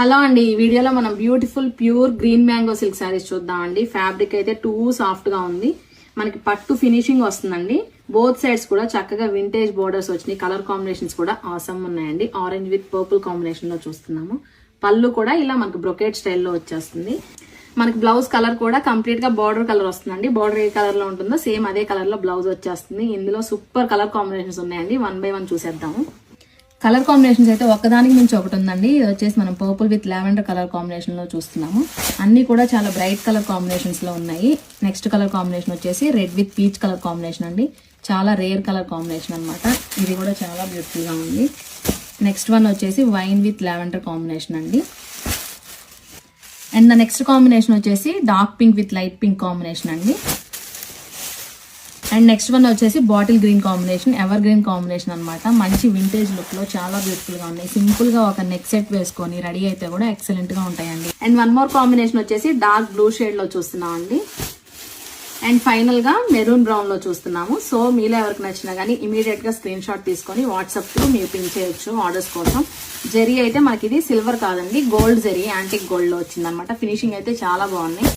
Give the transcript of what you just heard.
Hello అండి, ఈ వీడియోలో మనం beautiful pure green mango silk saris చూద్దామండి. ఫ్యాబ్రిక్ అయితే టూ సాఫ్ట్ గా ఉంది. మనకి పట్టు ఫినిషింగ్ వస్తుందండి. బోత్ సైడ్స్ కూడా చక్కగా వింటేజ్ బోర్డర్స్ వచ్చినాయి. కలర్ కాంబినేషన్స్ కూడా ఆసమ్ ఉన్నాయండి. ఆరెంజ్ విత్ పర్పుల్ కాంబినేషన్ లో చూస్తున్నాము. పళ్ళు కూడా ఇలా మనకు బ్రొకేట్ స్టైల్లో వచ్చేస్తుంది. మనకి బ్లౌజ్ కలర్ కూడా కంప్లీట్ గా బార్డర్ కలర్ వస్తుందండి. బార్డర్ ఏ కలర్ లో ఉంటుందో సేమ్ అదే కలర్ లో బ్లౌజ్ వచ్చేస్తుంది. ఇందులో సూపర్ కలర్ కాంబినేషన్స్ ఉన్నాయండి. 1 by 1 చూసేద్దాము. కలర్ కాంబినేషన్స్ అయితే ఒకదానికి మించి ఒకటి ఉందండి. ఇది వచ్చేసి మనం purple with lavender colour combination లో చూస్తున్నాము. అన్ని కూడా చాలా బ్రైట్ కలర్ కాంబినేషన్స్ లో ఉన్నాయి. నెక్స్ట్ కలర్ కాంబినేషన్ వచ్చేసి red with peach colour combination అండి. చాలా రేర్ కలర్ కాంబినేషన్ అనమాట. ఇది కూడా చాలా బ్యూటిఫుల్ గా ఉంది. నెక్స్ట్ వన్ వచ్చేసి వైన్ విత్ లావెండర్ కాంబినేషన్ అండి. అండ్ నెక్స్ట్ కాంబినేషన్ వచ్చేసి dark pink with light pink combination అండి. అండ్ నెక్స్ట్ వన్ వచ్చేసి bottle green combination, ever green combination అనమాట. మంచి వింటేజ్ లుక్ లో చాలా బ్యూటిఫుల్ గా ఉన్నాయి. సింపుల్ గా ఒక నెక్ సెట్ వేసుకొని రెడీ అయితే కూడా ఎక్సలెంట్ గా ఉంటాయండి. అండ్ వన్ మోర్ కాంబినేషన్ వచ్చేసి డార్క్ బ్లూ షేడ్ లో చూస్తున్నాం అండి. అండ్ ఫైనల్ గా మెరూన్ బ్రౌన్ లో చూస్తున్నాము. సో మీలో ఎవరికి నచ్చినా గానీ ఇమీడియట్ గా స్క్రీన్ షాట్ తీసుకొని వాట్సాప్ లో మీరు పిన్ చేయొచ్చు ఆర్డర్స్ కోసం. జరీ అయితే మనకి ఇది సిల్వర్ కాదండి, గోల్డ్ జరీ, యాంటిక్ గోల్డ్ లో వచ్చిందనమాట. ఫినిషింగ్ అయితే చాలా బాగున్నాయి.